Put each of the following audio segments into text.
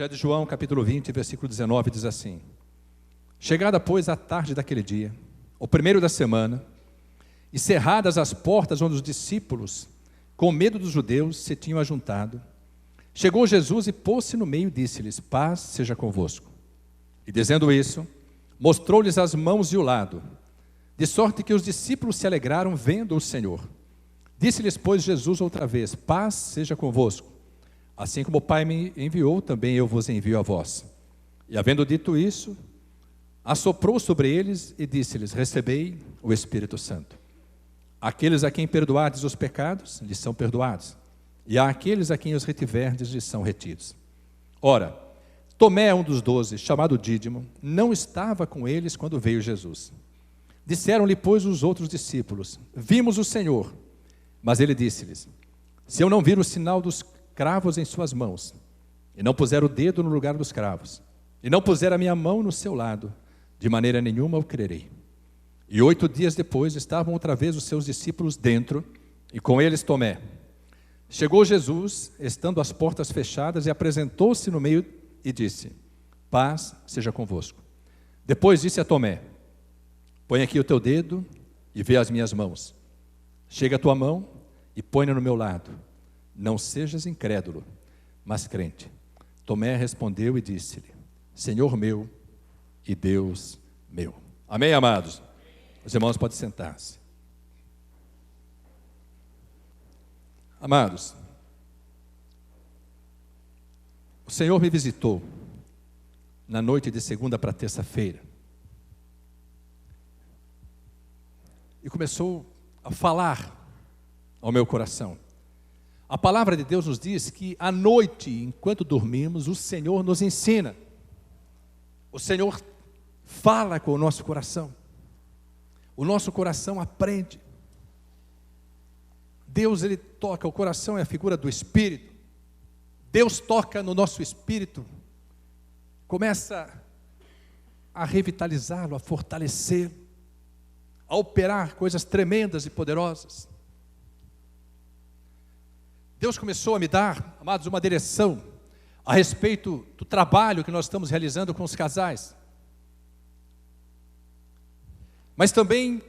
Evangelho de João, capítulo 20, versículo 19, diz assim: Chegada, pois, a tarde daquele dia, o primeiro da semana, e cerradas as portas onde os discípulos, com medo dos judeus, se tinham ajuntado, chegou Jesus e pôs-se no meio e disse-lhes: Paz seja convosco. E dizendo isso, mostrou-lhes as mãos e o lado, de sorte que os discípulos se alegraram vendo o Senhor. Disse-lhes, pois, Jesus outra vez: Paz seja convosco. Assim como o Pai me enviou, também eu vos envio a vós. E havendo dito isso, assoprou sobre eles e disse-lhes: Recebei o Espírito Santo. Aqueles a quem perdoardes os pecados, lhes são perdoados. E àqueles a quem os retiverdes, lhes são retidos. Ora, Tomé, um dos 12, chamado Dídimo, não estava com eles quando veio Jesus. Disseram-lhe, pois, os outros discípulos: Vimos o Senhor. Mas ele disse-lhes: Se eu não vir o sinal dos cravos em suas mãos, e não puser o dedo no lugar dos cravos, e não puser a minha mão no seu lado, de maneira nenhuma eu crerei. E 8 dias depois estavam outra vez os seus discípulos dentro, e com eles Tomé. Chegou Jesus, estando as portas fechadas, e apresentou-se no meio e disse: Paz seja convosco. Depois disse a Tomé: Põe aqui o teu dedo e vê as minhas mãos. Chega a tua mão e põe-na no meu lado. Não sejas incrédulo, mas crente. Tomé respondeu e disse-lhe: Senhor meu e Deus meu. Amém, amados? Os irmãos podem sentar-se. Amados, o Senhor me visitou na noite de segunda para terça-feira e começou a falar ao meu coração. A palavra de Deus nos diz que à noite, enquanto dormimos, o Senhor nos ensina. O Senhor fala com o nosso coração. O nosso coração aprende. Deus, Ele toca, o coração é a figura do Espírito. Deus toca no nosso espírito, começa a revitalizá-lo, a fortalecê-lo, a operar coisas tremendas e poderosas. Deus começou a me dar, amados, uma direção a respeito do trabalho que nós estamos realizando com os casais. Mas também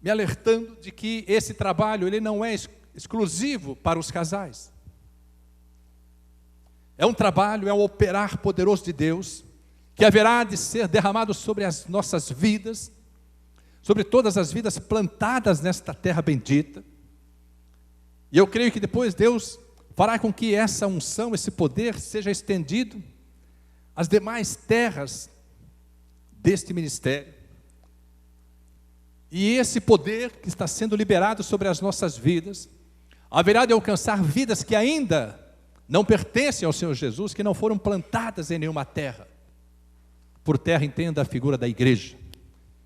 me alertando de que esse trabalho ele não é exclusivo para os casais. É um trabalho, é um operar poderoso de Deus, que haverá de ser derramado sobre as nossas vidas, sobre todas as vidas plantadas nesta terra bendita. E eu creio que depois Deus fará com que essa unção, esse poder seja estendido às demais terras deste ministério. E esse poder que está sendo liberado sobre as nossas vidas, haverá de alcançar vidas que ainda não pertencem ao Senhor Jesus, que não foram plantadas em nenhuma terra. Por terra, entenda a figura da igreja.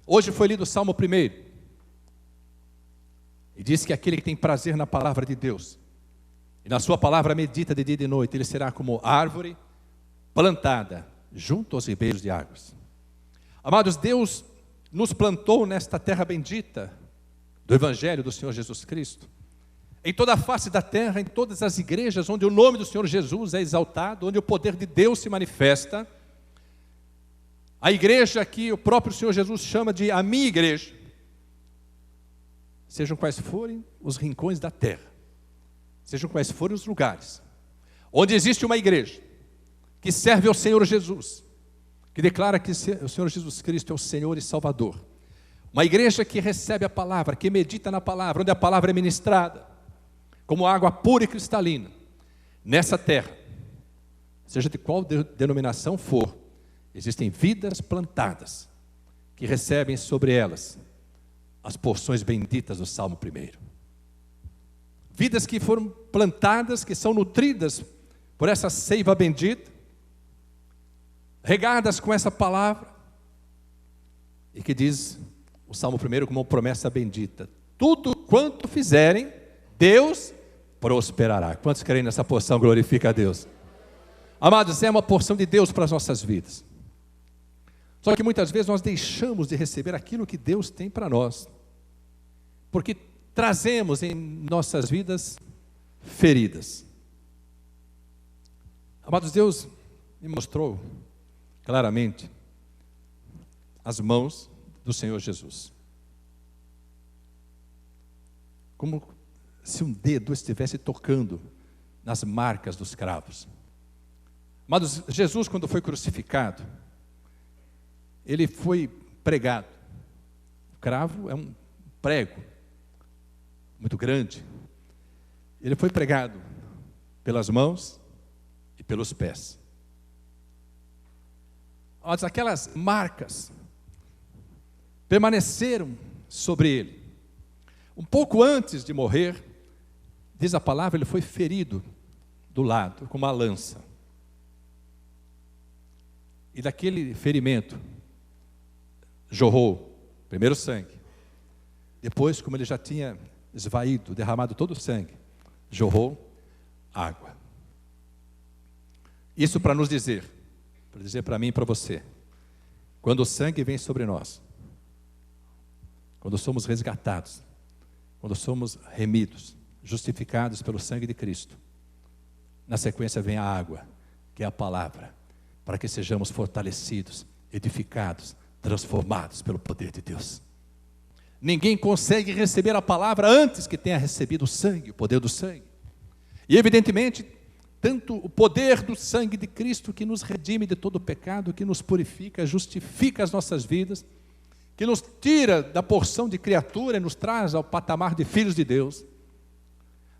Hoje foi lido o Salmo 1. E diz que aquele que tem prazer na palavra de Deus, e na sua palavra medita de dia e de noite, ele será como árvore plantada junto aos ribeiros de águas. Amados, Deus nos plantou nesta terra bendita do Evangelho do Senhor Jesus Cristo, em toda a face da terra, em todas as igrejas onde o nome do Senhor Jesus é exaltado, onde o poder de Deus se manifesta. A igreja que o próprio Senhor Jesus chama de a minha igreja, sejam quais forem os rincões da terra, sejam quais forem os lugares, onde existe uma igreja que serve ao Senhor Jesus, que declara que o Senhor Jesus Cristo é o Senhor e Salvador, uma igreja que recebe a palavra, que medita na palavra, onde a palavra é ministrada, como água pura e cristalina, nessa terra, seja de qual denominação for, existem vidas plantadas, que recebem sobre elas as porções benditas do Salmo 1. Vidas que foram plantadas, que são nutridas por essa seiva bendita, regadas com essa palavra, e que diz o Salmo 1 como uma promessa bendita: tudo quanto fizerem, Deus prosperará. Quantos creem nessa porção? Glorifica a Deus. Amados, é uma porção de Deus para as nossas vidas. Só que muitas vezes nós deixamos de receber aquilo que Deus tem para nós, porque trazemos em nossas vidas feridas. Amados, Deus e mostrou claramente as mãos do Senhor Jesus. Como se um dedo estivesse tocando nas marcas dos cravos. Mas Jesus, quando foi crucificado, ele foi pregado. O cravo é um prego muito grande. Ele foi pregado pelas mãos e pelos pés. Mas aquelas marcas permaneceram sobre ele. Um pouco antes de morrer, diz a palavra, ele foi ferido do lado com uma lança. E daquele ferimento jorrou primeiro sangue. Depois, como ele já tinha esvaído, derramado todo o sangue, jorrou água. Isso para nos dizer, para mim e para você, quando o sangue vem sobre nós, quando somos resgatados, quando somos remidos, justificados pelo sangue de Cristo, na sequência vem a água, que é a palavra, para que sejamos fortalecidos, edificados, transformados pelo poder de Deus. Ninguém consegue receber a palavra antes que tenha recebido o sangue, o poder do sangue. E evidentemente, tanto o poder do sangue de Cristo, que nos redime de todo o pecado, que nos purifica, justifica as nossas vidas, que nos tira da porção de criatura e nos traz ao patamar de filhos de Deus.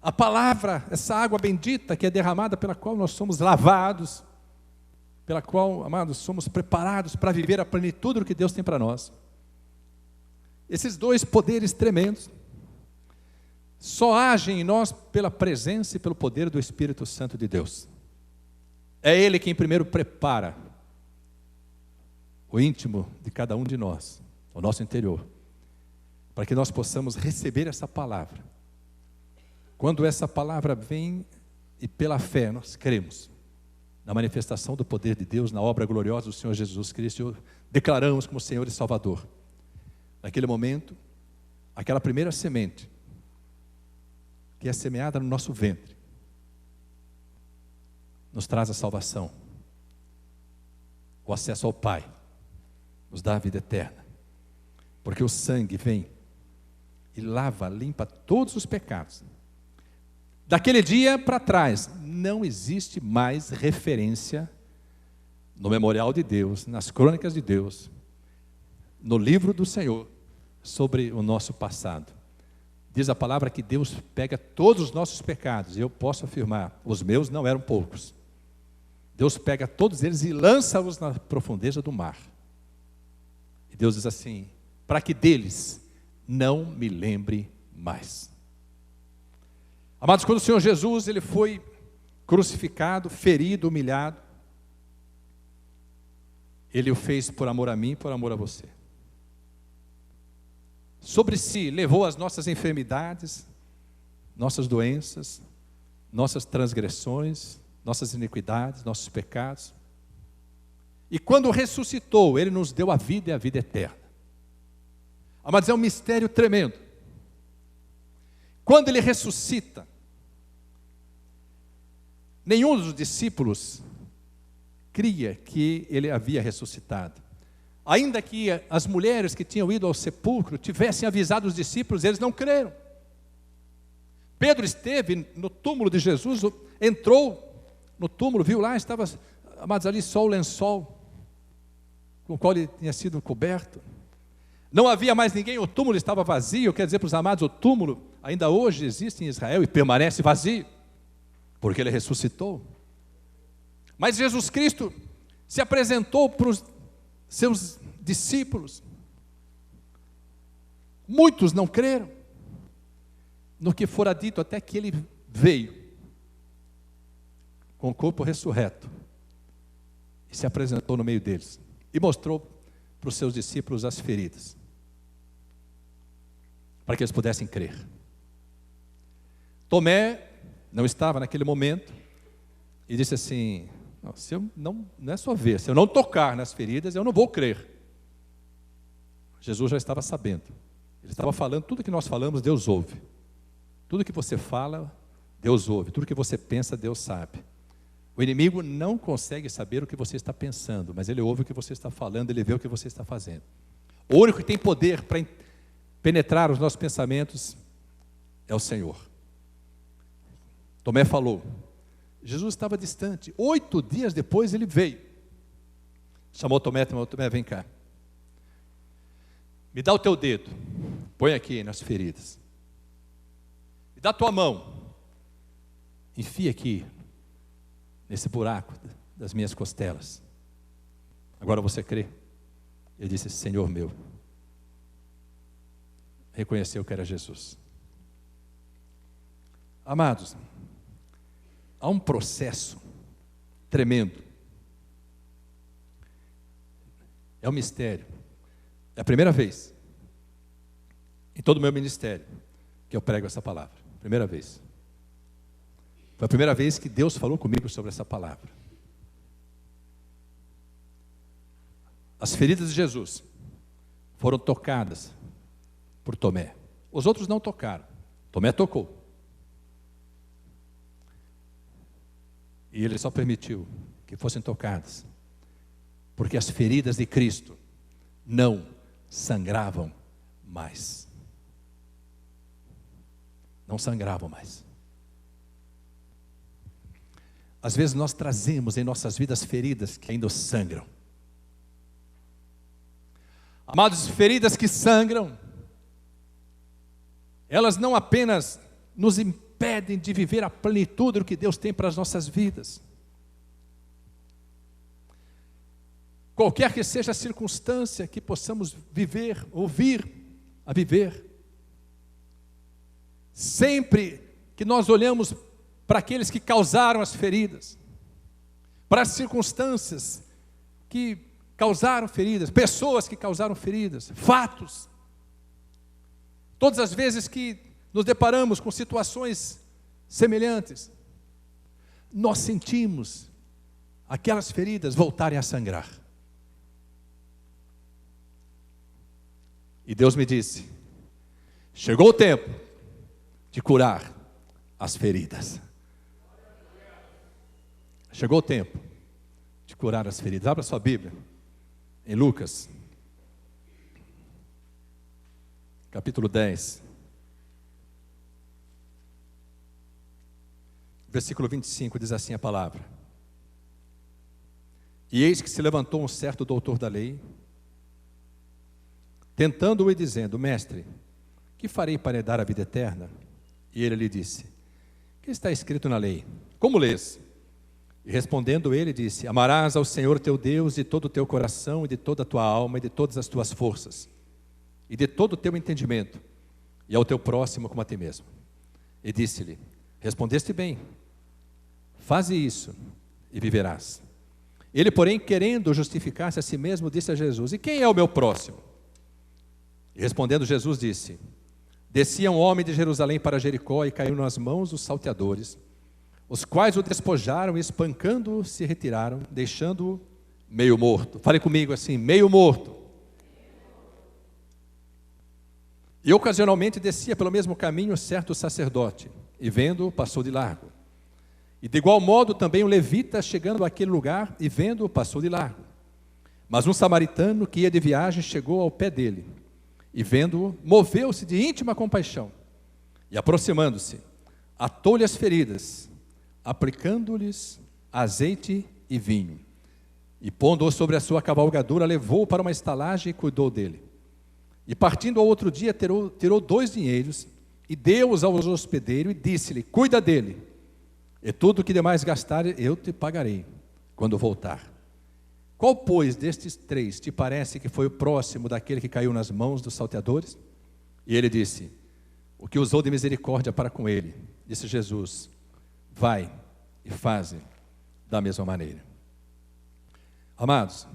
A palavra, essa água bendita que é derramada, pela qual nós somos lavados, pela qual, amados, somos preparados para viver a plenitude do que Deus tem para nós. Esses dois poderes tremendos só agem em nós pela presença e pelo poder do Espírito Santo de Deus. É Ele quem primeiro prepara o íntimo de cada um de nós, o nosso interior, para que nós possamos receber essa palavra. Quando essa palavra vem e pela fé nós cremos na manifestação do poder de Deus, na obra gloriosa do Senhor Jesus Cristo, declaramos como Senhor e Salvador. Naquele momento, aquela primeira semente que é semeada no nosso ventre, nos traz a salvação, o acesso ao Pai, nos dá a vida eterna, porque o sangue vem e lava, limpa todos os pecados. Daquele dia para trás, não existe mais referência no memorial de Deus, nas crônicas de Deus, no livro do Senhor, sobre o nosso passado. Diz a palavra que Deus pega todos os nossos pecados, e eu posso afirmar, os meus não eram poucos. Deus pega todos eles e lança-os na profundeza do mar. E Deus diz assim, para que deles não me lembre mais. Amados, quando o Senhor Jesus ele foi crucificado, ferido, humilhado, Ele o fez por amor a mim e por amor a você. Sobre si levou as nossas enfermidades, nossas doenças, nossas transgressões, nossas iniquidades, nossos pecados. E quando ressuscitou, Ele nos deu a vida e a vida eterna. Amados, é um mistério tremendo. Quando Ele ressuscita, nenhum dos discípulos cria que Ele havia ressuscitado. Ainda que as mulheres que tinham ido ao sepulcro tivessem avisado os discípulos, eles não creram. Pedro esteve no túmulo de Jesus, entrou no túmulo, viu lá, estava, amados, ali só o lençol com o qual ele tinha sido coberto. Não havia mais ninguém, o túmulo estava vazio. Quer dizer para os amados, o túmulo ainda hoje existe em Israel e permanece vazio, porque Ele ressuscitou. Mas Jesus Cristo se apresentou para os seus discípulos. Muitos não creram no que fora dito, até que Ele veio com o corpo ressurreto e se apresentou no meio deles e mostrou para os seus discípulos as feridas, para que eles pudessem crer. Tomé não estava naquele momento e disse assim, se eu não é só ver, se eu não tocar nas feridas, eu não vou crer. Jesus já estava sabendo, Ele estava falando, tudo que nós falamos, Deus ouve. Tudo que você fala, Deus ouve. Tudo que você pensa, Deus sabe. O inimigo não consegue saber o que você está pensando, mas ele ouve o que você está falando, ele vê o que você está fazendo. O único que tem poder para penetrar os nossos pensamentos é o Senhor. Tomé falou, Jesus estava distante, 8 dias depois ele veio. Chamou Tomé, Tomé, vem cá. Me dá o teu dedo, põe aqui nas feridas. Me dá a tua mão, enfia aqui, nesse buraco das minhas costelas. Agora você crê? Ele disse, Senhor meu. Reconheceu que era Jesus. Amados, há um processo tremendo. É um mistério. É a primeira vez em todo o meu ministério que eu prego essa palavra. Primeira vez. Foi a primeira vez que Deus falou comigo sobre essa palavra. As feridas de Jesus foram tocadas por Tomé. Os outros não tocaram. Tomé tocou. E ele só permitiu que fossem tocadas, porque as feridas de Cristo não sangravam mais. Não sangravam mais. Às vezes nós trazemos em nossas vidas feridas que ainda sangram. Amados, feridas que sangram, elas não apenas nos impedem de viver a plenitude do que Deus tem para as nossas vidas. Qualquer que seja a circunstância que possamos viver, ou vir a viver, sempre que nós olhamos para aqueles que causaram as feridas, para as circunstâncias que causaram feridas, pessoas que causaram feridas, fatos. Todas as vezes que nos deparamos com situações semelhantes, nós sentimos aquelas feridas voltarem a sangrar. E Deus me disse, chegou o tempo de curar as feridas. Chegou o tempo de curar as feridas. Abra sua Bíblia em Lucas, capítulo 10, versículo 25, diz assim a palavra. E eis que se levantou um certo doutor da lei, tentando-o e dizendo, mestre, que farei para herdar a vida eterna? E ele lhe disse, que está escrito na lei? Como lês? E respondendo ele, disse, amarás ao Senhor teu Deus de todo o teu coração, e de toda a tua alma, e de todas as tuas forças, e de todo o teu entendimento, e ao teu próximo como a ti mesmo. E disse-lhe, respondeste bem, faze isso, e viverás. Ele, porém, querendo justificar-se a si mesmo, disse a Jesus, e quem é o meu próximo? E respondendo Jesus disse, descia um homem de Jerusalém para Jericó, e caiu nas mãos dos salteadores, os quais o despojaram e espancando-o se retiraram, deixando-o meio morto. Fale comigo assim, meio morto. E ocasionalmente descia pelo mesmo caminho certo sacerdote, e vendo-o passou de largo. E de igual modo também um levita, chegando àquele lugar, e vendo-o passou de largo. Mas um samaritano que ia de viagem chegou ao pé dele, e vendo-o, moveu-se de íntima compaixão, e aproximando-se, atou-lhe as feridas, aplicando-lhes azeite e vinho, e pondo-o sobre a sua cavalgadura, levou-o para uma estalagem e cuidou dele. E partindo ao outro dia, tirou 2 dinheiros, e deu-os ao hospedeiro, e disse-lhe, cuida dele, e tudo o que demais gastar eu te pagarei, quando voltar. Qual, pois, destes 3 te parece que foi o próximo daquele que caiu nas mãos dos salteadores? E ele disse, o que usou de misericórdia para com ele. Disse Jesus, vai e faze da mesma maneira. Amados,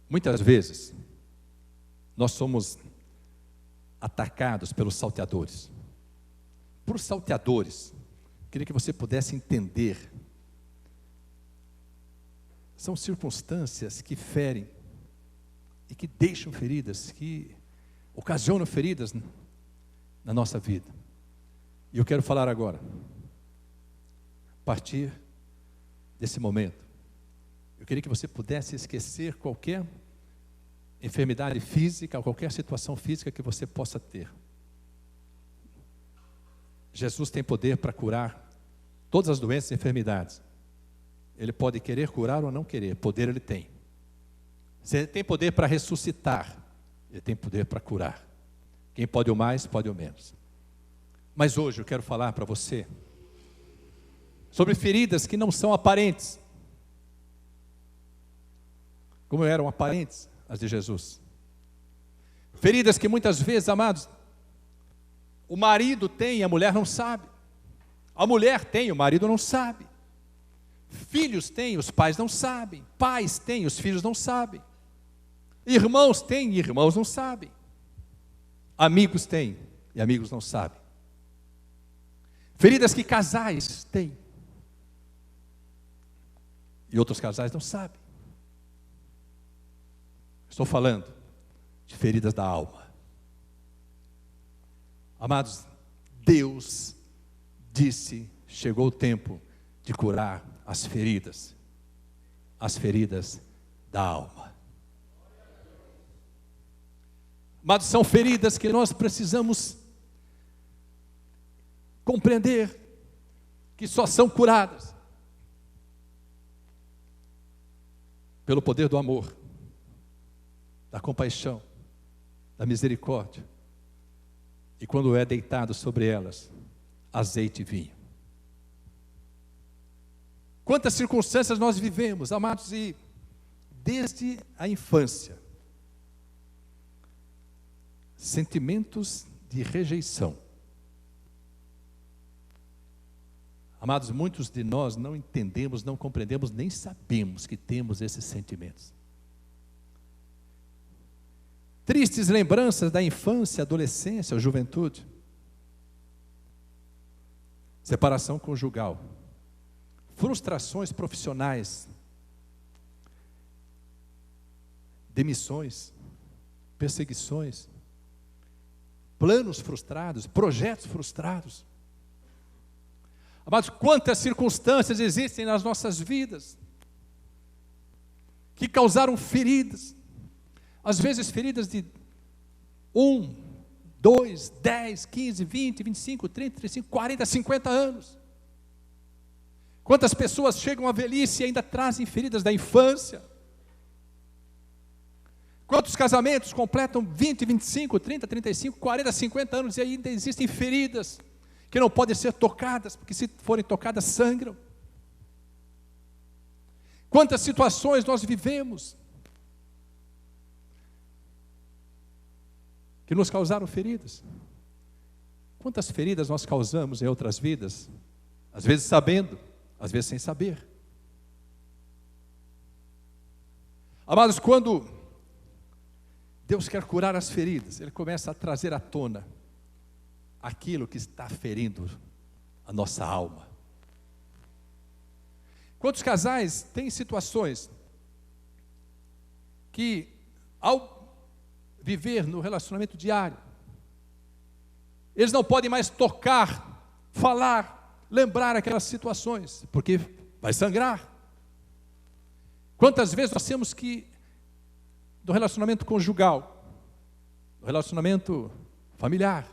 muitas vezes nós somos atacados pelos salteadores. Por salteadores, queria que você pudesse entender, são circunstâncias que ferem e que deixam feridas, que ocasionam feridas na nossa vida. E eu quero falar agora partir desse momento, eu queria que você pudesse esquecer qualquer enfermidade física, qualquer situação física que você possa ter. Jesus tem poder para curar todas as doenças e enfermidades. Ele pode querer curar ou não querer, poder ele tem. Se ele tem poder para ressuscitar, ele tem poder para curar. Quem pode o mais, pode o menos. Mas hoje eu quero falar para você sobre feridas que não são aparentes, como eram aparentes as de Jesus. Feridas que muitas vezes, amados, o marido tem e a mulher não sabe. A mulher tem, o marido não sabe. Filhos têm, os pais não sabem. Pais têm, os filhos não sabem. Irmãos têm e irmãos não sabem. Amigos têm e amigos não sabem. Feridas que casais têm e outros casais não sabem. Estou falando de feridas da alma. Amados, Deus disse, chegou o tempo de curar as feridas da alma. Amados, são feridas que nós precisamos compreender que só são curadas pelo poder do amor, da compaixão, da misericórdia, e quando é deitado sobre elas azeite e vinho. Quantas circunstâncias nós vivemos, amados, e desde a infância, sentimentos de rejeição. Amados, muitos de nós não entendemos, não compreendemos, nem sabemos que temos esses sentimentos. Tristes lembranças da infância, adolescência, juventude. Separação conjugal. Frustrações profissionais. Demissões. Perseguições. Planos frustrados, projetos frustrados. Amados, quantas circunstâncias existem nas nossas vidas que causaram feridas. Às vezes feridas de 1, 2, 10, 15, 20, 25, 30, 35, 40, 50 anos. Quantas pessoas chegam à velhice e ainda trazem feridas da infância? Quantos casamentos completam 20, 25, 30, 35, 40, 50 anos e ainda existem feridas que não podem ser tocadas, porque se forem tocadas sangram? Quantas situações nós vivemos que nos causaram feridas? Quantas feridas nós causamos em outras vidas, às vezes sabendo, às vezes sem saber. Amados, quando Deus quer curar as feridas, Ele começa a trazer à tona aquilo que está ferindo a nossa alma. Quantos casais têm situações que, ao viver no relacionamento diário, eles não podem mais tocar, falar, lembrar aquelas situações, porque vai sangrar. Quantas vezes nós temos que, do relacionamento conjugal, do relacionamento familiar,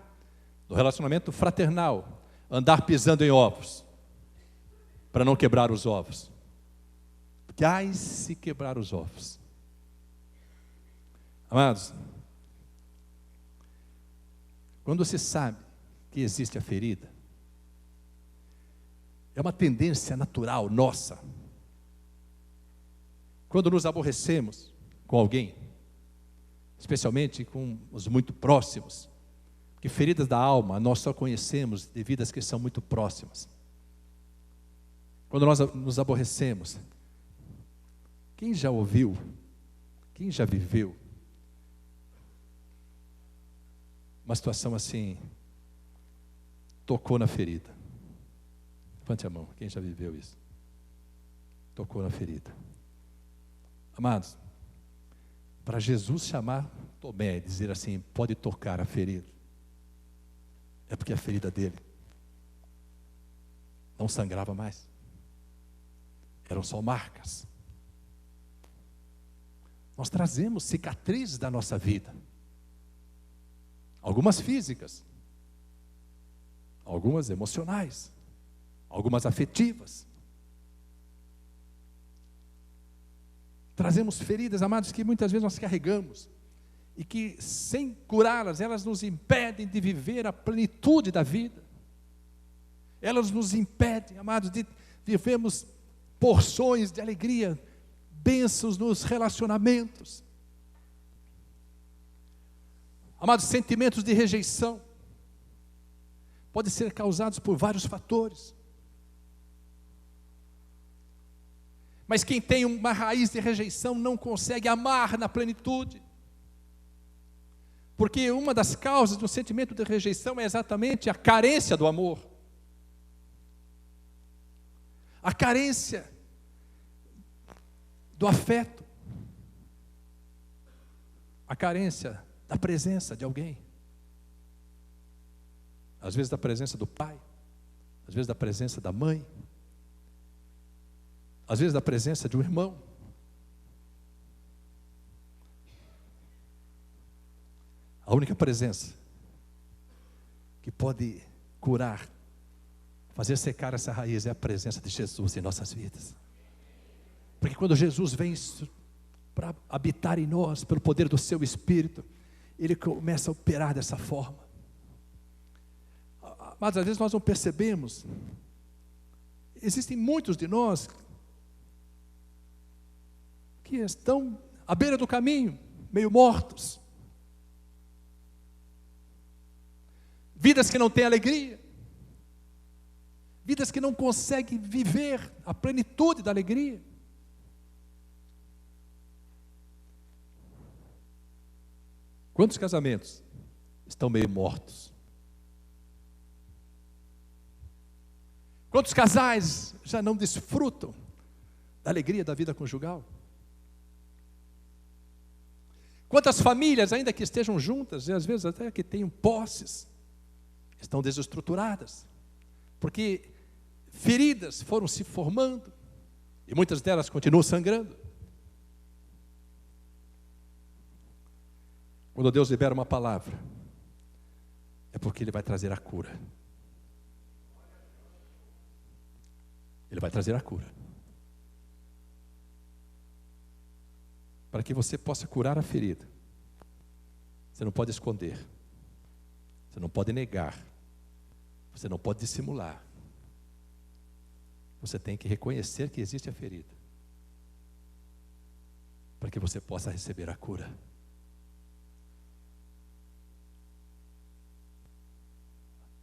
do relacionamento fraternal, andar pisando em ovos, para não quebrar os ovos. Porque ai se quebrar os ovos. Amados, quando você sabe que existe a ferida, é uma tendência natural nossa. Quando nos aborrecemos com alguém, especialmente com os muito próximos, porque feridas da alma nós só conhecemos devido às que são muito próximas. Quando nós nos aborrecemos, quem já ouviu, quem já viveu uma situação assim, tocou na ferida? Levante a mão, quem já viveu isso? Tocou na ferida. Amados, para Jesus chamar Tomé e dizer assim, pode tocar a ferida, é porque a ferida dele não sangrava mais. eram só marcas. Nós trazemos cicatrizes da nossa vida. Algumas físicas, algumas emocionais, algumas afetivas. Trazemos feridas, amados, que muitas vezes nós carregamos e que, sem curá-las, elas nos impedem de viver a plenitude da vida. Elas nos impedem, amados, de vivermos porções de alegria, bênçãos nos relacionamentos. Amados, sentimentos de rejeição podem ser causados por vários fatores. Mas quem tem uma raiz de rejeição não consegue amar na plenitude. Porque uma das causas do sentimento de rejeição é exatamente a carência do amor. A carência do afeto. A carência da presença de alguém. Às vezes da presença do pai, às vezes da presença da mãe, às vezes da presença de um irmão. A única presença que pode curar, fazer secar essa raiz é a presença de Jesus em nossas vidas. Porque quando Jesus vem para habitar em nós, pelo poder do seu Espírito, Ele começa a operar dessa forma. Mas às vezes nós não percebemos. Existem muitos de nós que estão à beira do caminho, meio mortos. Vidas que não têm alegria. Vidas que não conseguem viver a plenitude da alegria. Quantos casamentos estão meio mortos? Quantos casais já não desfrutam da alegria da vida conjugal? Quantas famílias, ainda que estejam juntas, e às vezes até que tenham posses, estão desestruturadas, porque feridas foram se formando, e muitas delas continuam sangrando. Quando Deus libera uma palavra, é porque Ele vai trazer a cura. Ele vai trazer a cura. Para que você possa curar a ferida, você não pode esconder, você não pode negar, você não pode dissimular. Você tem que reconhecer que existe a ferida, para que você possa receber a cura.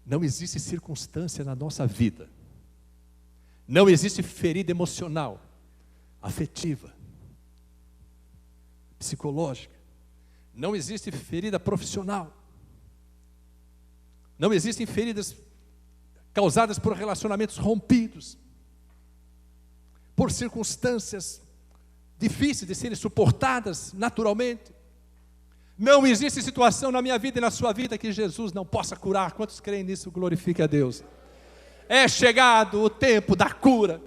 Não existe circunstância na nossa vida, não existe ferida emocional, afetiva, psicológica, não existe ferida profissional, não existem feridas causadas por relacionamentos rompidos, por circunstâncias difíceis de serem suportadas naturalmente. Não existe situação na minha vida e na sua vida que Jesus não possa curar. Quantos creem nisso? Glorifique a Deus. É chegado o tempo da cura.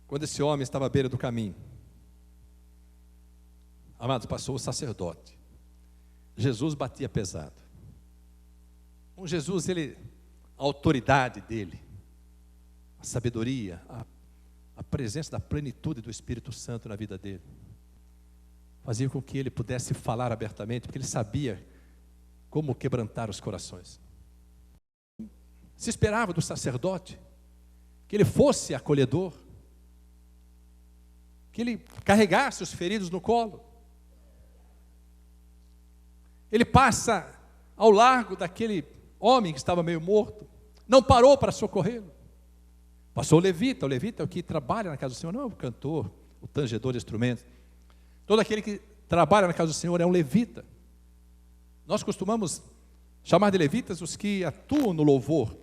Quando esse homem estava à beira do caminho, amados, passou o sacerdote. Jesus batia pesado. Com Jesus, a autoridade dele, a sabedoria, a presença da plenitude do Espírito Santo na vida dele, fazia com que ele pudesse falar abertamente, porque ele sabia como quebrantar os corações. Se esperava do sacerdote que ele fosse acolhedor, que ele carregasse os feridos no colo. Ele passa ao largo daquele homem que estava meio morto, não parou para socorrê-lo. Passou o levita é o que trabalha na casa do Senhor, não é o cantor, o tangedor de instrumentos. Todo aquele que trabalha na casa do Senhor é um levita. Nós costumamos chamar de levitas os que atuam no louvor.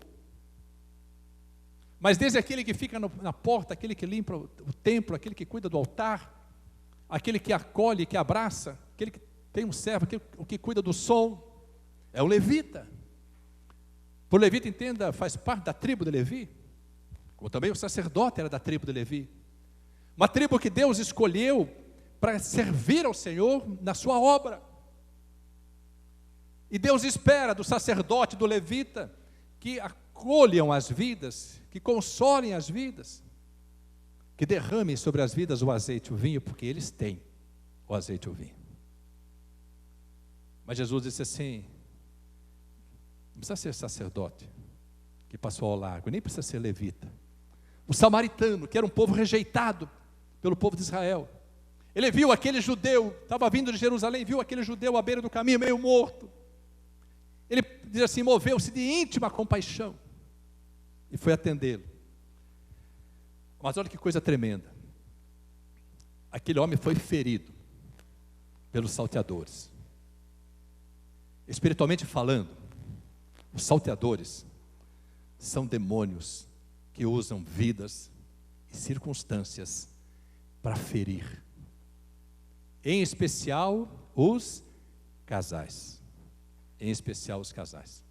Mas desde aquele que fica na porta, aquele que limpa o templo, aquele que cuida do altar, aquele que acolhe, que abraça, aquele que tem um servo, o que cuida do som, é o levita. Por levita, entenda, faz parte da tribo de Levi, como também o sacerdote era da tribo de Levi. Uma tribo que Deus escolheu para servir ao Senhor na sua obra. E Deus espera do sacerdote, do levita, que acolham as vidas, que consolem as vidas, que derramem sobre as vidas o azeite e o vinho, porque eles têm o azeite e o vinho. Mas Jesus disse assim, não precisa ser sacerdote, que passou ao largo, nem precisa ser levita. O samaritano, que era um povo rejeitado pelo povo de Israel, ele viu aquele judeu, estava vindo de Jerusalém, viu aquele judeu à beira do caminho, meio morto. Ele diz assim, moveu-se de íntima compaixão e foi atendê-lo. Mas olha que coisa tremenda. Aquele homem foi ferido pelos salteadores. Espiritualmente falando, os salteadores são demônios que usam vidas e circunstâncias para ferir. Em especial os casais. Em especial os casais.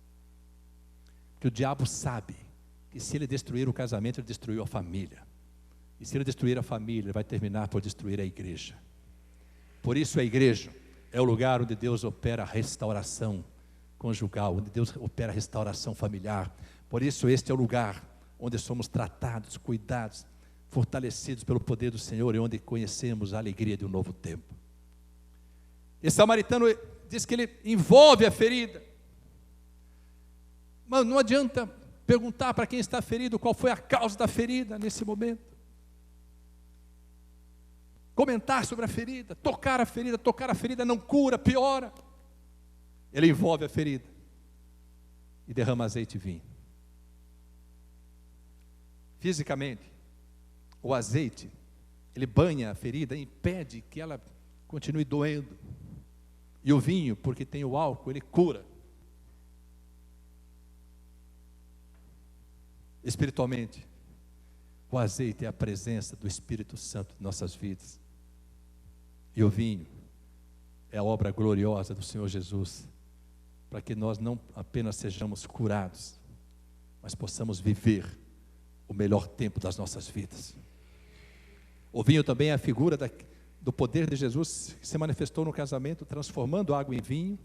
Porque o diabo sabe que se ele destruir o casamento, ele destruiu a família. E se ele destruir a família, ele vai terminar por destruir a igreja. Por isso a igreja é o lugar onde Deus opera a restauração conjugal, onde Deus opera a restauração familiar. Por isso este é o lugar onde somos tratados, cuidados, fortalecidos pelo poder do Senhor e onde conhecemos a alegria de um novo tempo. Esse samaritano diz que ele envolve a ferida. Mas não adianta perguntar para quem está ferido qual foi a causa da ferida nesse momento. Comentar sobre a ferida, tocar a ferida não cura, piora. Ele envolve a ferida e derrama azeite e vinho. Fisicamente, o azeite, ele banha a ferida, impede que ela continue doendo. E o vinho, porque tem o álcool, ele cura. Espiritualmente, o azeite é a presença do Espírito Santo em nossas vidas. E o vinho é a obra gloriosa do Senhor Jesus, para que nós não apenas sejamos curados, mas possamos viver o melhor tempo das nossas vidas. O vinho também é a figura do poder de Jesus que se manifestou no casamento, transformando água em vinho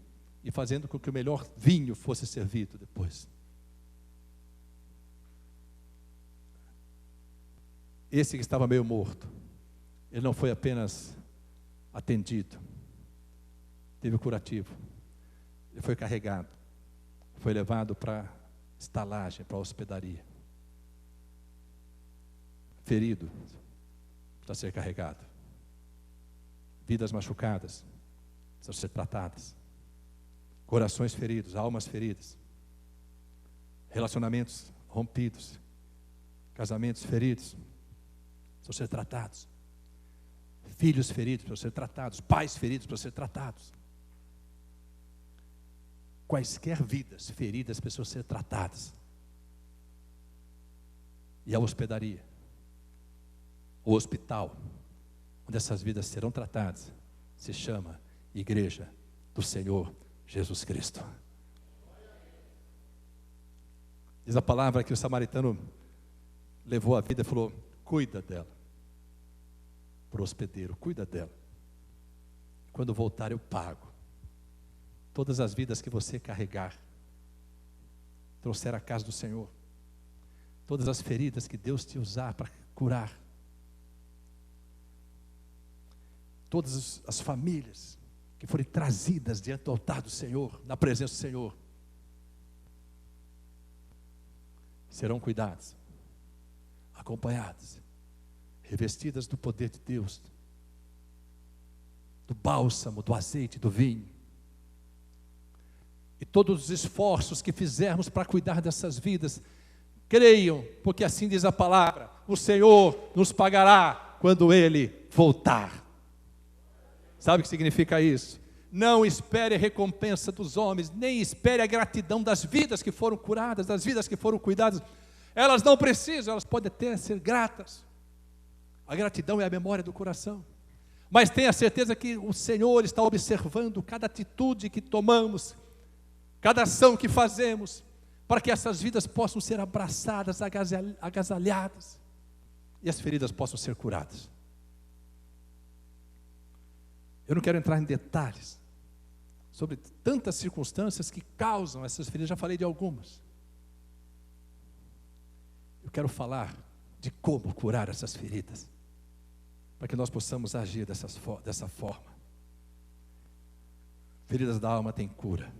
e fazendo com que o melhor vinho fosse servido depois. Esse que estava meio morto, ele não foi apenas atendido, teve o curativo, ele foi carregado, foi levado para a estalagem, para a hospedaria. Ferido, para ser carregado. Vidas machucadas, precisam ser tratadas. Corações feridos, almas feridas. Relacionamentos rompidos, casamentos feridos, precisam ser tratados. Filhos feridos precisam ser tratados, pais feridos precisam ser tratados. Quaisquer vidas feridas precisam ser tratadas. E a hospedaria, o hospital, onde essas vidas serão tratadas, se chama Igreja do Senhor Jesus Cristo. Diz a palavra que o samaritano levou a vida e falou, cuida dela. Para o hospedeiro, cuida dela. Quando voltar eu pago. Todas as vidas que você carregar, trouxer à casa do Senhor. Todas as feridas que Deus te usar para curar. Todas as famílias que forem trazidas diante do altar do Senhor, na presença do Senhor, serão cuidadas, acompanhadas, revestidas do poder de Deus, do bálsamo, do azeite, do vinho. E todos os esforços que fizermos para cuidar dessas vidas, creiam, porque assim diz a palavra, o Senhor nos pagará quando Ele voltar. Sabe o que significa isso? Não espere a recompensa dos homens, nem espere a gratidão das vidas que foram curadas, das vidas que foram cuidadas. Elas não precisam, elas podem até ser gratas. A gratidão é a memória do coração. Mas tenha certeza que o Senhor está observando cada atitude que tomamos, cada ação que fazemos, para que essas vidas possam ser abraçadas, agasalhadas, e as feridas possam ser curadas. Eu não quero entrar em detalhes sobre tantas circunstâncias que causam essas feridas, já falei de algumas. Eu quero falar de como curar essas feridas, para que nós possamos agir dessa forma. Feridas da alma têm cura,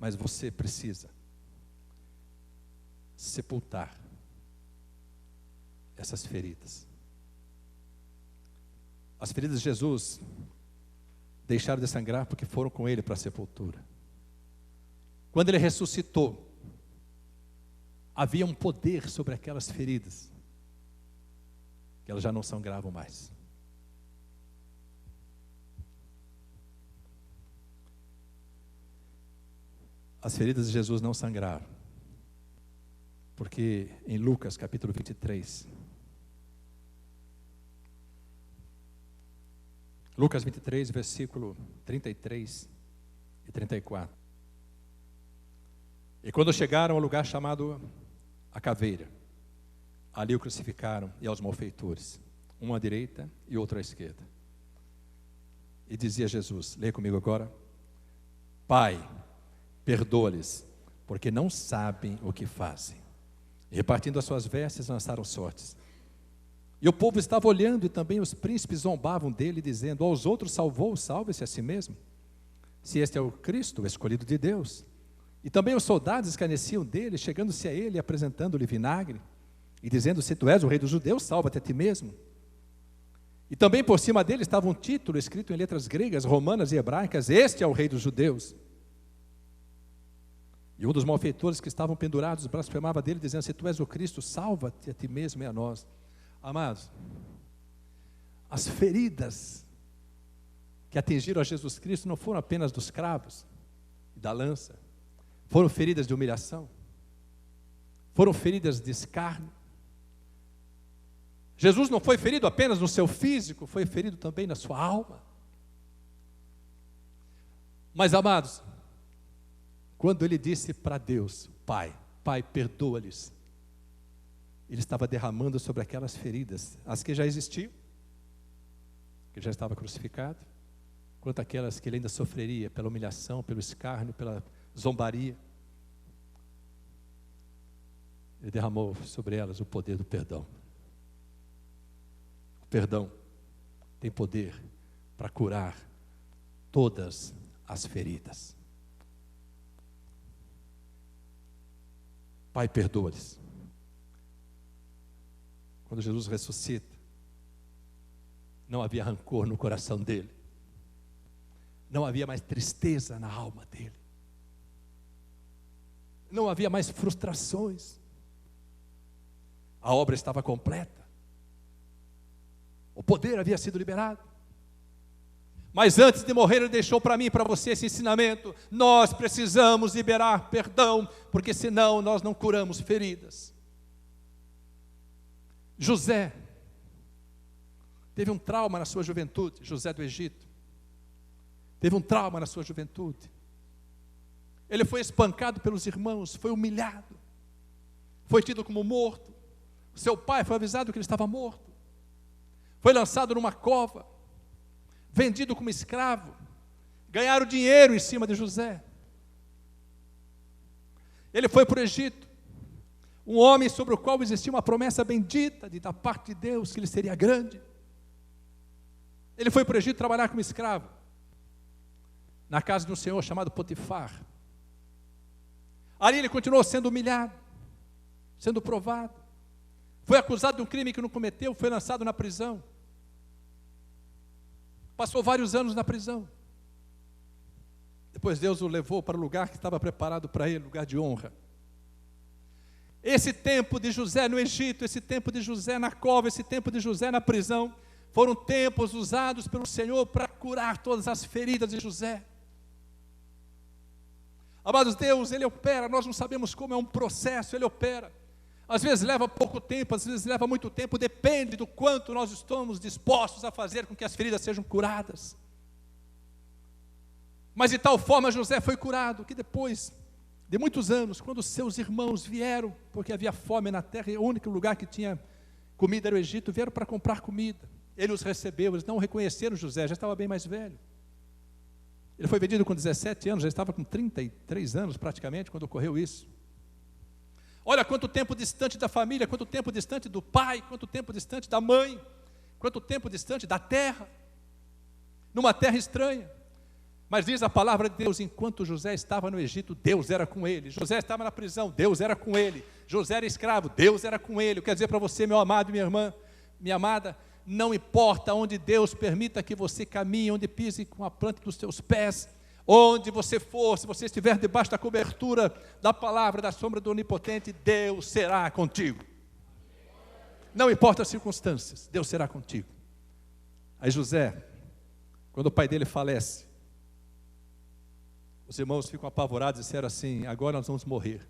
mas você precisa sepultar essas feridas. As feridas de Jesus deixaram de sangrar porque foram com Ele para a sepultura. Quando Ele ressuscitou, havia um poder sobre aquelas feridas, que elas já não sangravam mais. As feridas de Jesus não sangraram, porque em Lucas capítulo 23, Lucas 23, versículo 33 e 34. E quando chegaram ao lugar chamado a Caveira, ali o crucificaram e aos malfeitores, um à direita e outro à esquerda. E dizia Jesus, leia comigo agora: Pai, perdoa-lhes, porque não sabem o que fazem. E repartindo as suas vestes, lançaram sortes. E o povo estava olhando, e também os príncipes zombavam dele, dizendo: aos outros salvou, salve-se a si mesmo. Se este é o Cristo, o escolhido de Deus. E também os soldados escarneciam dele, chegando-se a ele, apresentando-lhe vinagre, e dizendo: se tu és o rei dos judeus, salva-te a ti mesmo. E também por cima dele estava um título escrito em letras gregas, romanas e hebraicas: este é o rei dos judeus. E um dos malfeitores que estavam pendurados blasfemava dele, dizendo: se tu és o Cristo, salva-te a ti mesmo e a nós. Amados, as feridas que atingiram a Jesus Cristo não foram apenas dos cravos e da lança, foram feridas de humilhação, foram feridas de escárnio. Jesus não foi ferido apenas no seu físico, foi ferido também na sua alma. Mas, amados, quando ele disse para Deus: Pai, perdoa-lhes, ele estava derramando sobre aquelas feridas, as que já existiam, que já estava crucificado, quanto aquelas que ele ainda sofreria pela humilhação, pelo escárnio, pela zombaria. Ele derramou sobre elas o poder do perdão. O perdão tem poder para curar todas as feridas. Pai, perdoa-lhes. Quando Jesus ressuscita, não havia rancor no coração dele, não havia mais tristeza na alma dele, não havia mais frustrações. A obra estava completa, o poder havia sido liberado. Mas antes de morrer, ele deixou para mim e para você esse ensinamento: nós precisamos liberar perdão, porque senão nós não curamos feridas. José teve um trauma na sua juventude. José do Egito teve um trauma na sua juventude. Ele foi espancado pelos irmãos, foi humilhado, foi tido como morto. Seu pai foi avisado que ele estava morto, foi lançado numa cova, vendido como escravo. Ganharam dinheiro em cima de José. Ele foi para o Egito, um homem sobre o qual existia uma promessa bendita da parte de Deus, que ele seria grande. Ele foi para o Egito trabalhar como escravo, na casa de um senhor chamado Potifar. Ali ele continuou sendo humilhado, sendo provado. Foi acusado de um crime que não cometeu, foi lançado na prisão. Passou vários anos na prisão. Depois Deus o levou para o lugar que estava preparado para ele, lugar de honra. Esse tempo de José no Egito, esse tempo de José na cova, esse tempo de José na prisão, foram tempos usados pelo Senhor para curar todas as feridas de José. Amados, Deus, Ele opera, nós não sabemos como, é um processo, Ele opera. Às vezes leva pouco tempo, às vezes leva muito tempo, depende do quanto nós estamos dispostos a fazer com que as feridas sejam curadas. Mas de tal forma José foi curado, que depois de muitos anos, quando seus irmãos vieram, porque havia fome na terra, e o único lugar que tinha comida era o Egito, vieram para comprar comida. Ele os recebeu, eles não reconheceram José, já estava bem mais velho. Ele foi vendido com 17 anos, já estava com 33 anos praticamente, quando ocorreu isso. Olha quanto tempo distante da família, quanto tempo distante do pai, quanto tempo distante da mãe, quanto tempo distante da terra, numa terra estranha. Mas diz a palavra de Deus, enquanto José estava no Egito, Deus era com ele. José estava na prisão, Deus era com ele. José era escravo, Deus era com ele. Eu quero dizer para você, meu amado e minha irmã, minha amada, não importa onde Deus permita que você caminhe, onde pise com a planta dos seus pés, onde você for, se você estiver debaixo da cobertura da palavra, da sombra do Onipotente, Deus será contigo. Não importa as circunstâncias, Deus será contigo. Aí José, quando o pai dele falece, os irmãos ficam apavorados e disseram assim, agora nós vamos morrer.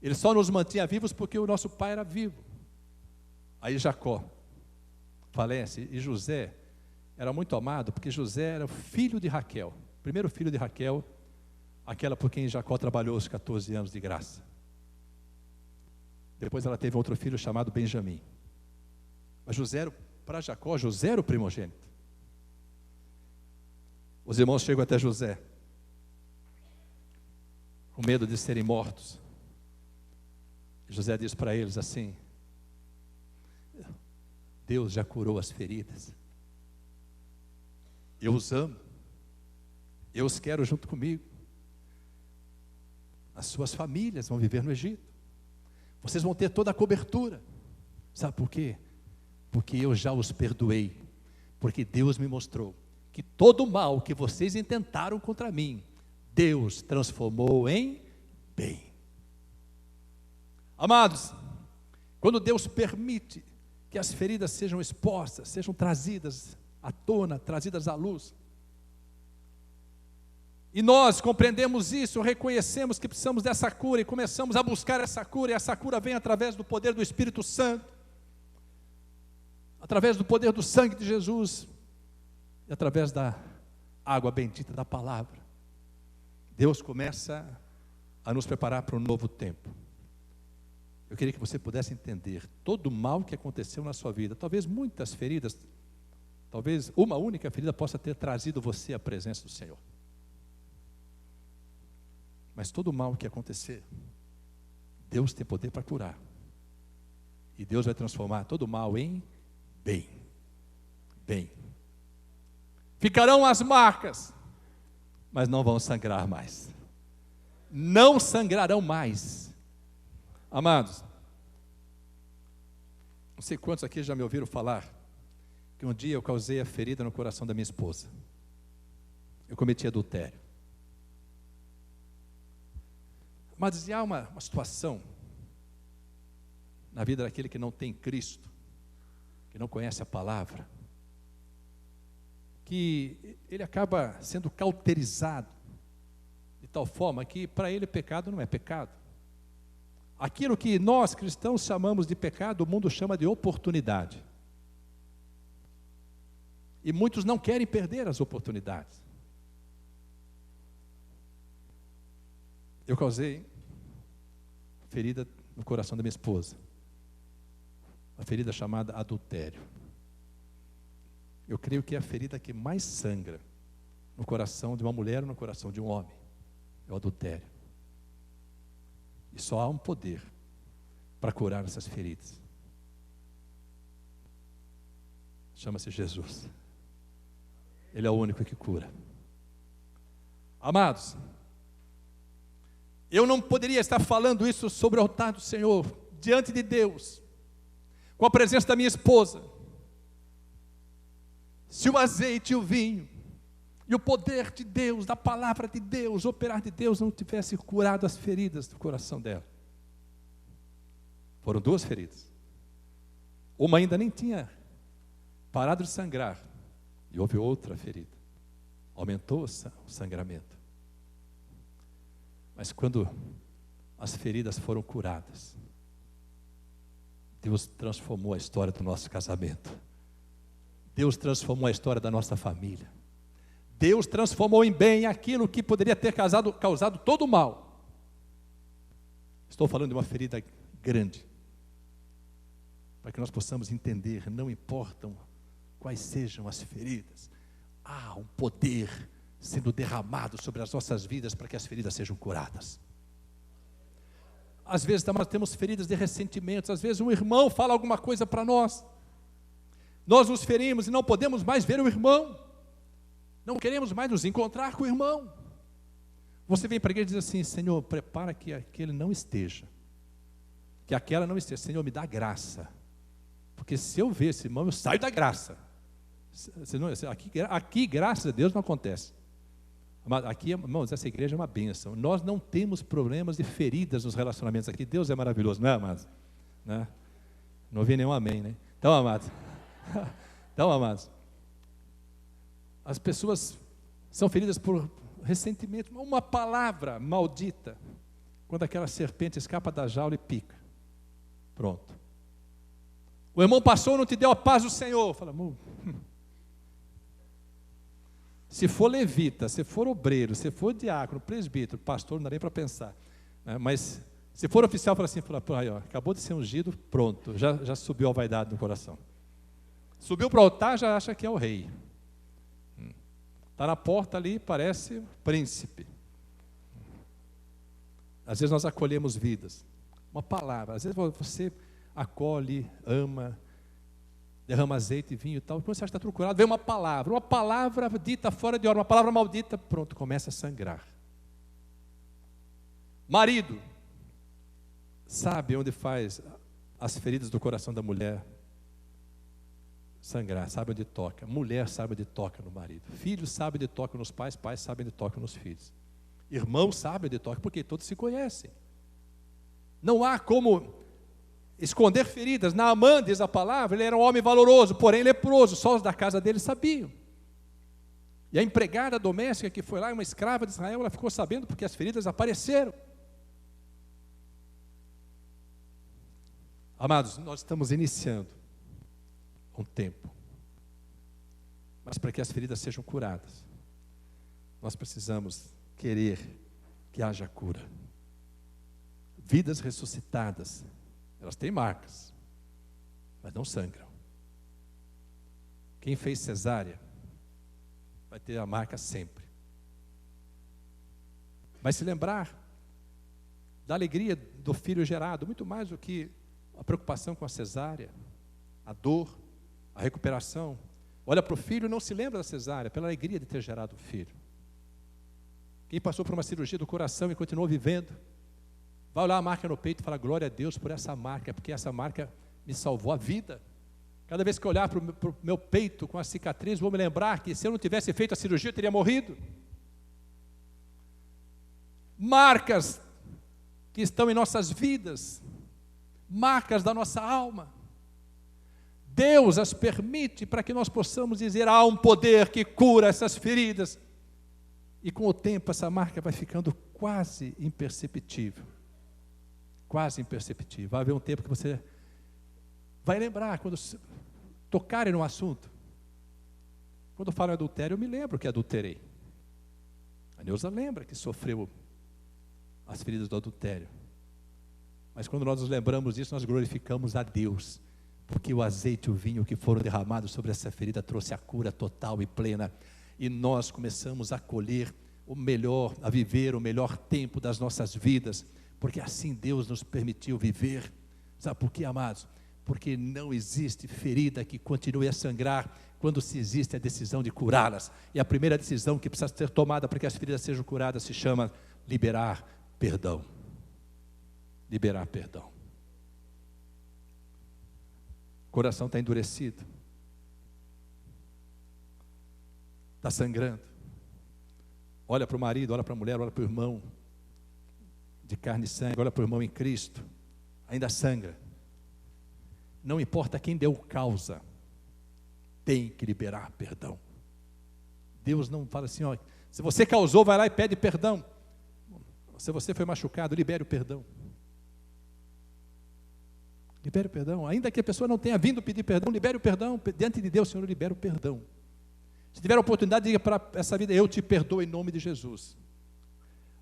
Ele só nos mantinha vivos porque o nosso pai era vivo. Aí Jacó falece, e José era muito amado, porque José era o filho de Raquel, primeiro filho de Raquel, aquela por quem Jacó trabalhou os 14 anos de graça. Depois ela teve outro filho chamado Benjamim. Mas para Jacó, José era o primogênito. Os irmãos chegam até José, com medo de serem mortos. José diz para eles assim, Deus já curou as feridas. Eu os amo. Eu os quero junto comigo. As suas famílias vão viver no Egito. Vocês vão ter toda a cobertura. Sabe por quê? Porque eu já os perdoei. Porque Deus me mostrou que todo o mal que vocês intentaram contra mim, Deus transformou em bem. Amados, quando Deus permite que as feridas sejam expostas, sejam trazidas à tona, trazidas à luz, e nós compreendemos isso, reconhecemos que precisamos dessa cura e começamos a buscar essa cura, e essa cura vem através do poder do Espírito Santo, através do poder do sangue de Jesus e através da água bendita da palavra. Deus começa a nos preparar para um novo tempo. Eu queria que você pudesse entender todo o mal que aconteceu na sua vida, talvez muitas feridas, talvez uma única ferida possa ter trazido você à presença do Senhor. Mas todo o mal que acontecer, Deus tem poder para curar. E Deus vai transformar todo o mal em bem. Bem. Ficarão as marcas, mas não vão sangrar mais. Não sangrarão mais. Amados, não sei quantos aqui já me ouviram falar que um dia eu causei a ferida no coração da minha esposa. Eu cometi adultério. Mas há uma situação na vida daquele que não tem Cristo, que não conhece a palavra, que ele acaba sendo cauterizado de tal forma que para ele pecado não é pecado. Aquilo que nós cristãos chamamos de pecado, o mundo chama de oportunidade. E muitos não querem perder as oportunidades. Eu causei ferida no coração da minha esposa, uma ferida chamada adultério. Eu creio que é a ferida que mais sangra no coração de uma mulher ou no coração de um homem, é o adultério. E só há um poder para curar essas feridas. Chama-se Jesus. Ele é o único que cura. Amados, eu não poderia estar falando isso sobre o altar do Senhor, diante de Deus, com a presença da minha esposa, se o azeite e o vinho, e o poder de Deus, da palavra de Deus, o operar de Deus não tivesse curado as feridas do coração dela. Foram 2 feridas. Uma ainda nem tinha parado de sangrar, e houve outra ferida. Aumentou o sangramento. Mas quando as feridas foram curadas, Deus transformou a história do nosso casamento. Deus transformou a história da nossa família. Deus transformou em bem aquilo que poderia ter causado todo o mal. Estou falando de uma ferida grande, para que nós possamos entender, não importam quais sejam as feridas, há um poder sendo derramado sobre as nossas vidas para que as feridas sejam curadas. Às vezes nós temos feridas de ressentimentos, às vezes um irmão fala alguma coisa para nós, nós nos ferimos e não podemos mais ver o irmão, não queremos mais nos encontrar com o irmão. Você vem para a igreja e diz assim: Senhor, prepara que aquele não esteja, que aquela não esteja. Senhor, me dá graça, porque se eu ver esse irmão, eu saio da graça. Aqui, graças a Deus, não acontece. Aqui, irmãos, essa igreja é uma bênção. Nós não temos problemas de feridas nos relacionamentos aqui. Deus é maravilhoso, não é, amados? Né? Não ouvi nenhum amém, né? Então, amados, as pessoas são feridas por ressentimento. Uma palavra maldita, quando aquela serpente escapa da jaula e pica, pronto. O irmão passou, não te deu a paz do Senhor. Fala, se for levita, se for obreiro, se for diácono, presbítero, pastor, não dá nem para pensar, né? Mas se for oficial, fala assim, aí, ó, acabou de ser ungido, pronto, já subiu a vaidade no coração. Subiu para o altar, já acha que é o rei. Está na porta ali, parece príncipe. Às vezes nós acolhemos vidas, uma palavra, às vezes você acolhe, ama, derrama azeite e vinho e tal, quando você acha que está tudo curado, vem uma palavra dita fora de hora, uma palavra maldita, pronto, começa a sangrar. Marido, sabe onde faz as feridas do coração da mulher sangrar, sabe onde toca. Mulher sabe onde toca no marido. Filhos sabem onde toca nos pais, pais sabem onde toca nos filhos. Irmãos sabem onde toca, porque todos se conhecem. Não há como esconder feridas. Naamã, diz a palavra, ele era um homem valoroso, porém leproso, só os da casa dele sabiam. E a empregada doméstica que foi lá, uma escrava de Israel, ela ficou sabendo porque as feridas apareceram. Amados, nós estamos iniciando um tempo, mas para que as feridas sejam curadas, nós precisamos querer que haja cura. Vidas ressuscitadas, elas têm marcas, mas não sangram. Quem fez cesárea vai ter a marca sempre. Vai se lembrar da alegria do filho gerado, muito mais do que a preocupação com a cesárea, a dor, a recuperação. Olha para o filho e não se lembra da cesárea, pela alegria de ter gerado o filho. Quem passou por uma cirurgia do coração e continuou vivendo, vai olhar a marca no peito e falar, glória a Deus por essa marca, porque essa marca me salvou a vida. Cada vez que eu olhar para o meu peito com a cicatriz, vou me lembrar que se eu não tivesse feito a cirurgia, eu teria morrido. Marcas que estão em nossas vidas, marcas da nossa alma. Deus as permite para que nós possamos dizer, há um poder que cura essas feridas. E com o tempo essa marca vai ficando quase imperceptível. Quase imperceptível. Vai haver um tempo que você vai lembrar, quando tocarem no assunto. Quando eu falo em adultério, eu me lembro que adulterei. A Neuza lembra que sofreu as feridas do adultério. Mas quando nós nos lembramos disso, nós glorificamos a Deus, porque o azeite e o vinho que foram derramados sobre essa ferida trouxe a cura total e plena, e nós começamos a colher o melhor, a viver o melhor tempo das nossas vidas, porque assim Deus nos permitiu viver. Sabe por quê, amados? Porque não existe ferida que continue a sangrar quando se existe a decisão de curá-las, e a primeira decisão que precisa ser tomada para que as feridas sejam curadas se chama liberar perdão. Liberar perdão. O coração está endurecido, está sangrando. Olha para o marido, olha para a mulher, olha para o irmão de carne e sangue, olha para o irmão em Cristo, ainda sangra. Não importa quem deu causa, tem que liberar perdão. Deus não fala assim, ó, se você causou, vai lá e pede perdão. Se você foi machucado, libere o perdão. Libere o perdão, ainda que a pessoa não tenha vindo pedir perdão, libere o perdão, diante de Deus, Senhor, libere o perdão. Se tiver a oportunidade, diga para essa vida, eu te perdoo em nome de Jesus.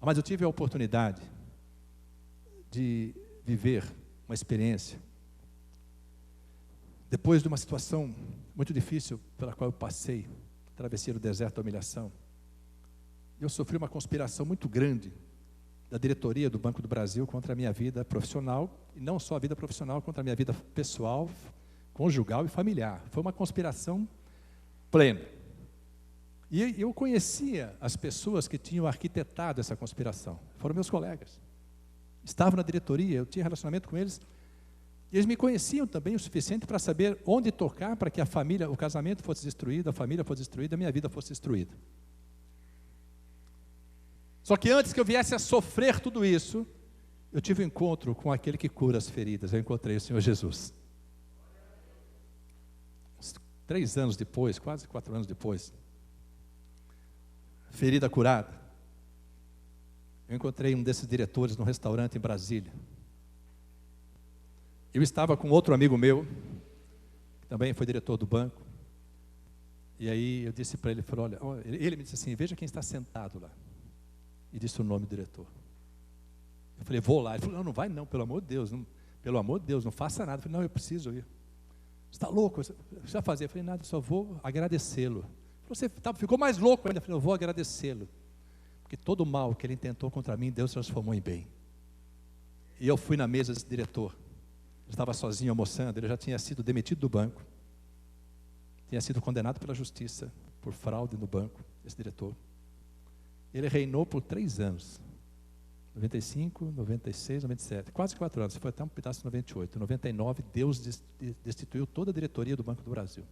Mas eu tive a oportunidade de viver uma experiência. Depois de uma situação muito difícil pela qual eu passei, travessia do deserto da humilhação, eu sofri uma conspiração muito grande da diretoria do Banco do Brasil contra a minha vida profissional, e não só a vida profissional, contra a minha vida pessoal, conjugal e familiar. Foi uma conspiração plena. E eu conhecia as pessoas que tinham arquitetado essa conspiração. Foram meus colegas. Estavam na diretoria, eu tinha relacionamento com eles, e eles me conheciam também o suficiente para saber onde tocar para que a família, o casamento fosse destruído, a família fosse destruída, a minha vida fosse destruída. Só que antes que eu viesse a sofrer tudo isso, eu tive um encontro com aquele que cura as feridas. Eu encontrei o Senhor Jesus. Uns 3 anos depois, quase 4 anos depois, ferida curada, eu encontrei um desses diretores num restaurante em Brasília. Eu estava com outro amigo meu, que também foi diretor do banco, e aí eu disse para ele, ele me disse assim, veja quem está sentado lá. E disse o nome do diretor. Eu falei, vou lá. Ele falou, não vai não, pelo amor de Deus, não faça nada. Eu falei, não, eu preciso ir. Você está louco? Você vai fazer? Eu falei, nada, eu só vou agradecê-lo. Você ficou mais louco ainda. Eu falei, eu vou agradecê-lo. Porque todo o mal que ele intentou contra mim, Deus transformou em bem. E eu fui na mesa desse diretor. Ele estava sozinho almoçando, ele já tinha sido demitido do banco. Tinha sido condenado pela justiça por fraude no banco, esse diretor. Ele reinou por 3 anos, 95, 96, 97, quase 4 anos, foi até um pedaço de 98. Em 99, Deus destituiu toda a diretoria do Banco do Brasil.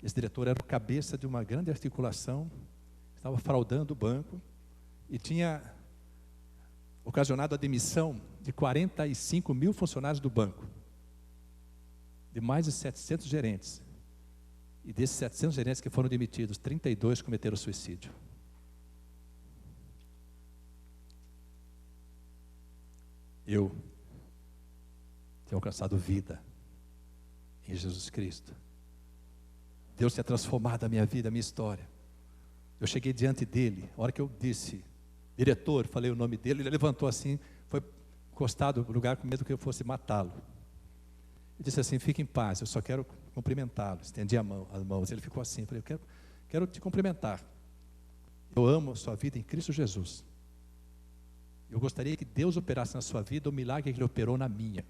Esse diretor era o cabeça de uma grande articulação, estava fraudando o banco e tinha ocasionado a demissão de 45 mil funcionários do banco, de mais de 700 gerentes. E desses 700 gerentes que foram demitidos, 32 cometeram suicídio. Eu tenho alcançado vida em Jesus Cristo. Deus tinha transformado a minha vida, a minha história. Eu cheguei diante dele, a hora que eu disse, diretor, falei o nome dele, ele levantou assim, foi encostado no lugar com medo que eu fosse matá-lo. Ele disse assim, fique em paz, eu só quero cumprimentá-lo. Estendi as mãos, ele ficou assim, falei, eu quero te cumprimentar. Eu amo a sua vida em Cristo Jesus. Eu gostaria que Deus operasse na sua vida o milagre que Ele operou na minha.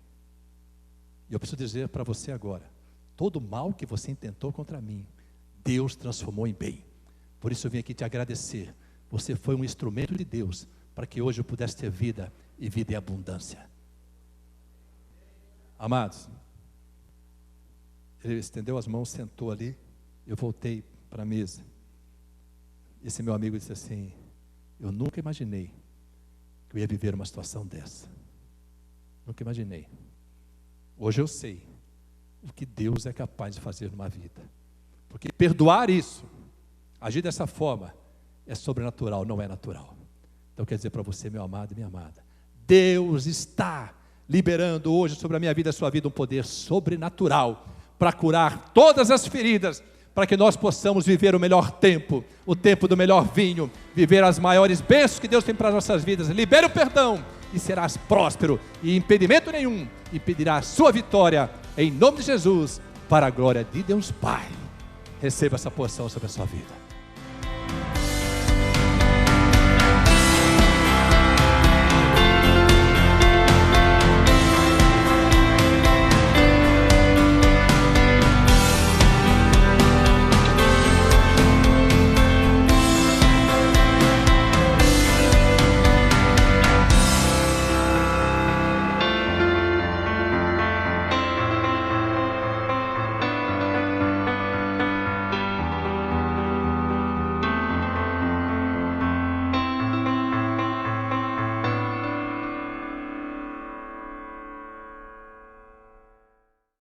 E eu preciso dizer para você agora, todo o mal que você intentou contra mim, Deus transformou em bem. Por isso eu vim aqui te agradecer. Você foi um instrumento de Deus, para que hoje eu pudesse ter vida e vida em abundância. Amados, ele estendeu as mãos, sentou ali, eu voltei para a mesa. Esse meu amigo disse assim, eu nunca imaginei que eu ia viver uma situação dessa. Nunca imaginei. Hoje eu sei o que Deus é capaz de fazer numa vida. Porque perdoar isso, agir dessa forma, é sobrenatural, não é natural. Então quer dizer para você, meu amado e minha amada, Deus está liberando hoje sobre a minha vida e a sua vida um poder sobrenatural para curar todas as feridas, para que nós possamos viver o melhor tempo, o tempo do melhor vinho, viver as maiores bênçãos que Deus tem para as nossas vidas. Libera o perdão e serás próspero, e impedimento nenhum impedirá a sua vitória, em nome de Jesus, para a glória de Deus Pai. Receba essa porção sobre a sua vida.